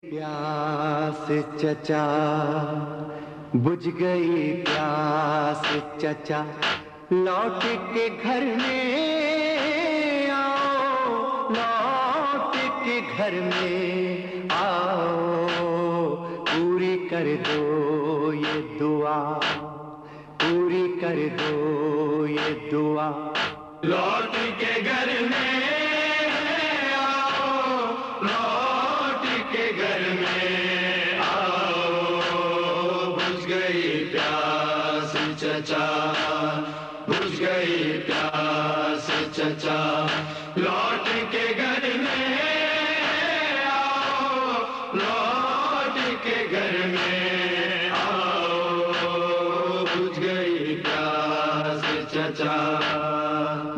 प्यास चचा बुझ गई प्यास चचा लौट के घर में आओ, लौट के घर में आओ, पूरी कर दो ये दुआ, पूरी कर दो ये दुआ। लौट के घर में आओ, लौट के घर में आओ, बुझ गई प्यास चचा, बुझ गई प्यास चचा। लौट के घर में आओ, लौट के घर में आओ, बुझ गई प्यास चचा।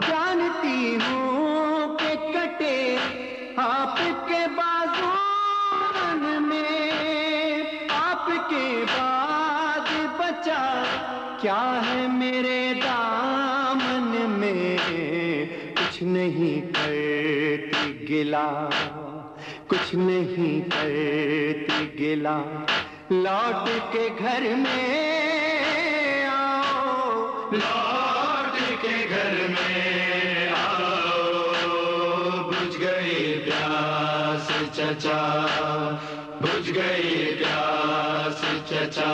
जानती हूँ कि कटे आपके बाजुओं में, आपके बाद बचा क्या है मेरे दामन में। कुछ नहीं करती गिला, कुछ नहीं करती गिला, लौट के घर में आओ, लौट के घर में आओ, बुझ गई प्यास चचा, बुझ गई प्यास चचा।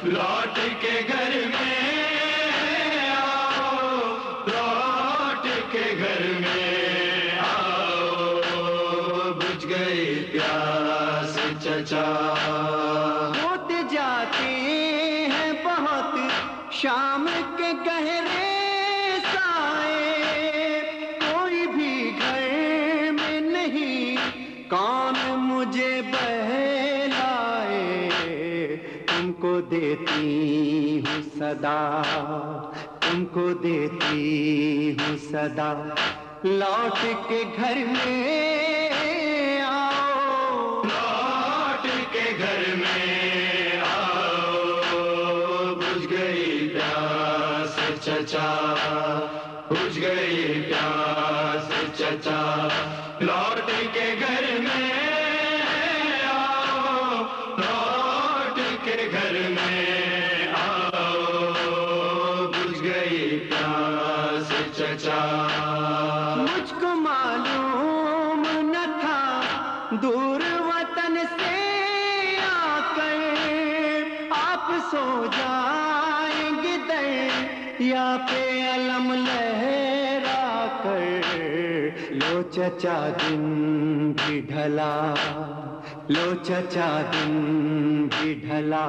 लौट के घर में आओ, लौट के घर में आओ, बुझ गई प्यास चचा। होते जाते हैं बहुत शाम के गहरे साए, कोई भी घर में नहीं, कौन मुझे बहलाए। तुमको देती हूँ सदा, तुमको देती हूँ सदा, लौट के घर में आओ, लौट के घर में आओ, बुझ गई प्यास चचा, बुझ गई प्यास चचा। लौट के घर में आओ, लौट के घर में आओ, बुझ गई प्यास चचा। मुझको मालूम न था दूर वतन से आकर आप सो जाएंगे दरिया पे अलम लहरा कर। लो चचा दिन भी ढला, लो चचा दिन भी ढला,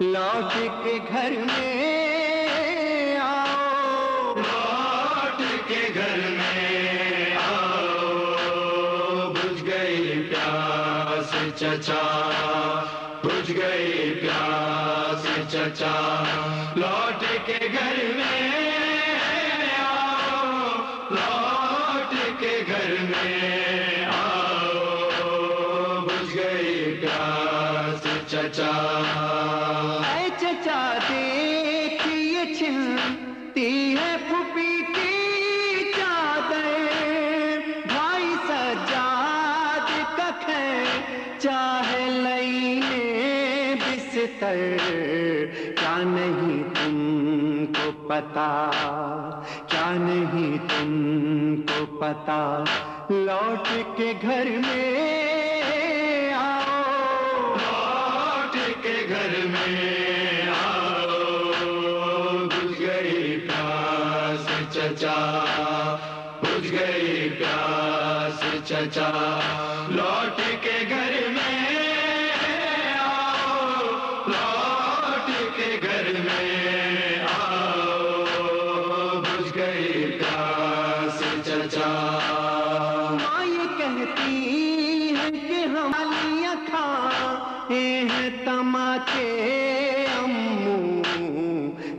लौट के घर में आओ, लौट के घर में आओ, बुझ गई प्यास चचा, बुझ गई प्यास चचा। लौट के घर में आओ, लौट के घर में आओ, बुझ गई प्यास चचा। ऐ चचा देखिए छिलती है फूफी की चादर, भाई सजाद का खैर चाहे लईने बिस्तर। क्या नहीं तुमको पता, क्या नहीं तुमको पता, लौट के घर में आओ, लौट के घर में आओ, बुझ गई प्यास चचा, बुझ गई प्यास चचा। लौट के घर में आओ, लौट के घर में आओ, बुझ गई प्यास चचा। माँ ये कहती है कि हम लिया खाए हैं तमाचे अम्मू,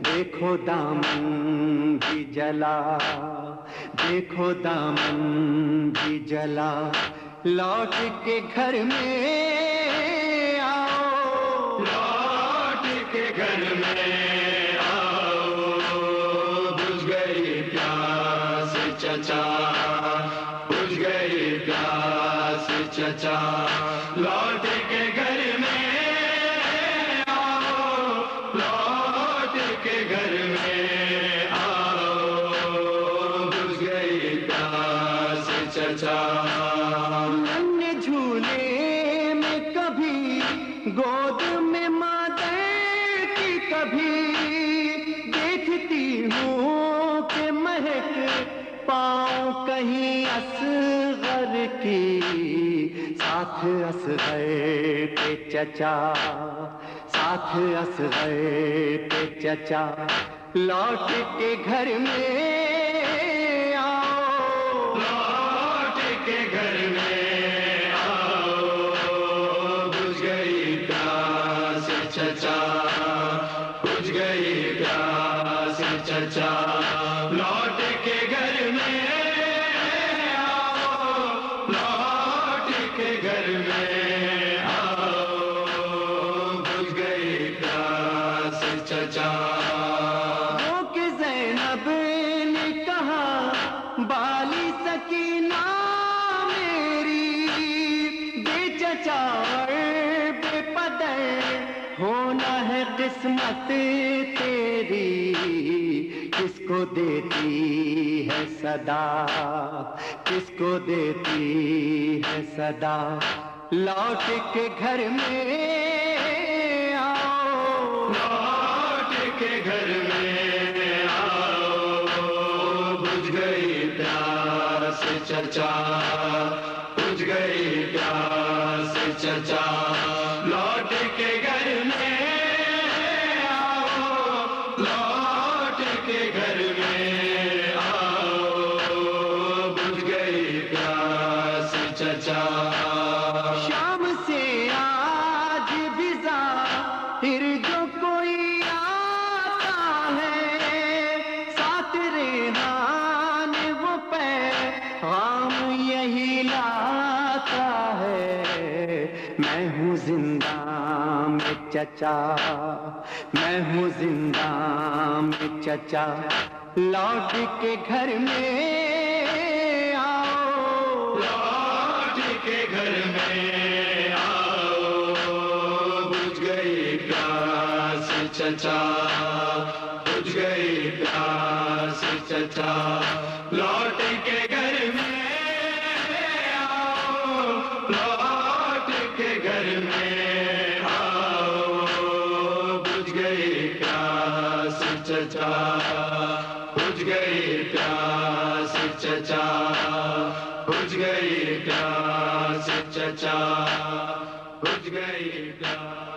देखो दामन भी जला, देखो दामन भी जला, लौट के घर में आओ, लौट के घर में आओ, बुझ गई प्यास चचा, बुझ गई प्यास चचा। چچا لوٹ کے گھر میں آؤ لوٹ کے گھر میں آؤ بجھ گئی پیاس چچا ہم نے جھولے میں کبھی گود میں مادر کی کبھی دیکھتی ہوں کہ مہک پاؤں کہیں اصغر کی ساتھ اصغر کے چچا ساتھ اصغر کے چچا لوٹ کے گھر میں آؤ لوٹ کے گھر میں آؤ بجھ گئی پیاس چچا بجھ گئی پیاس چچا لوٹ کے گھر میں آؤ لوٹ کے گھر میں آؤ بجھ گئی پیاس چچا وہ کہ زینب نے کہا بالی سکینہ میری بے چچا اور بے پدر ہونا ہے قسمت تیری کس کو دیتی ہے صدا کس کو دیتی ہے صدا لوٹ کے گھر میں آؤ لوٹ کے گھر میں آؤ بجھ گئی پیاس چچا بجھ گئی پیاس چچا لوٹ کے گھر میں آؤ لوٹ کے گھر میں آؤ بجھ گئی پیاس چچا شام سے آج بھی ظاہر جو کوئی آتا ہے ساتھ ریحان وہ پیغام یہی لاتا ہے میں ہوں زندہ میں چچا میں ہوں زندہ میں چچا لوٹ کے گھر میں آؤ لوٹ کے گھر میں آؤ بجھ گئی پیاس چچا بجھ گئی پیاس چچا لوٹ کے گھر میں آؤ لوٹ کے گھر میں آؤ بجھ گئی پیاس چچا بجھ گئی پیاس چچا بجھ گئی پیاس چچا بجھ گئی پیاس